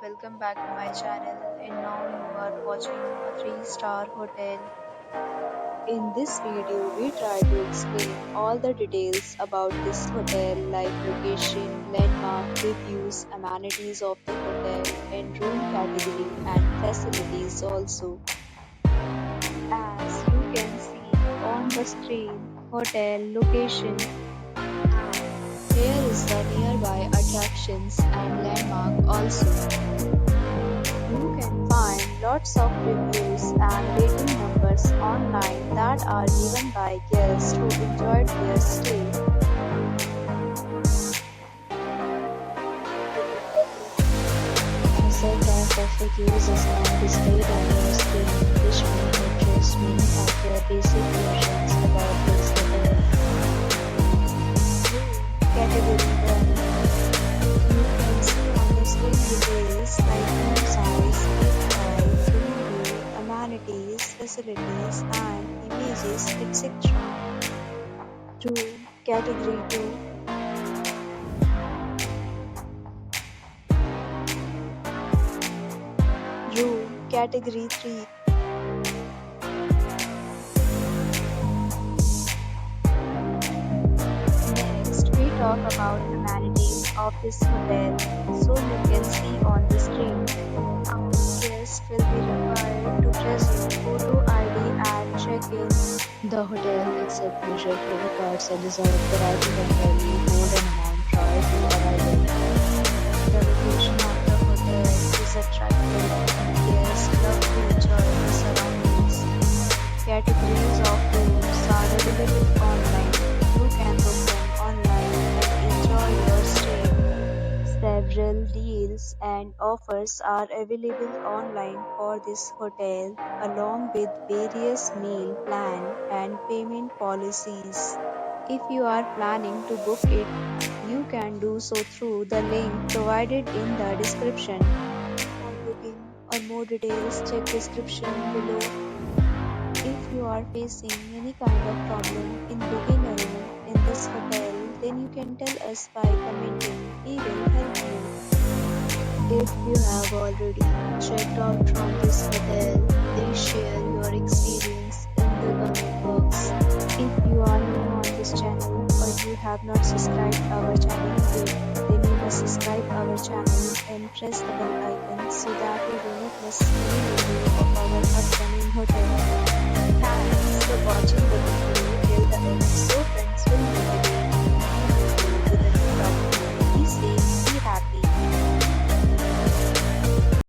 welcome back to my channel. And now you are watching a 3-star hotel. In this video, we try to explain all the details about this hotel like location, landmark, reviews, amenities of the hotel, and room category and facilities also. As you can see on the screen, hotel location. Here is the nearby attractions and landmark also. You can find lots of reviews and rating numbers online that are given by guests who enjoyed their stay. A set of reviews is now displayed on your screen, which may address many of your basic questions about this hotel. Category 1. You can see on the screen details like room size, height, room view, amenities, facilities, and images, etc. 2. Category 2. Room Category 3. Next, we talk about amenities of this hotel. So you can see on the screen, our guests will be required to present photo ID and check-in. The hotel accepts major credit cards and reserves the right to temporarily hold an amount prior to arrival. The location of the hotel is attractive and guests love to enjoy the surroundings. Categories of rooms are available online. You can book them online and enjoy your stay. Several deals and offers are available online for this hotel, along with various meal plan and payment policies. If you are planning to book it, you can do so through the link provided in the description. For booking or more details, check description below. If you are facing any kind of problem in booking a room in this hotel, then you can tell us by commenting. We will help you. If you have already checked out from this hotel, please share your experience in the comment box. If you are new on this channel or you have not subscribed our channel yet, then you must subscribe our channel and press the bell icon so that you do not miss any video of our upcoming hotel. Thanks for watching the video till the end. So friends, will meet again.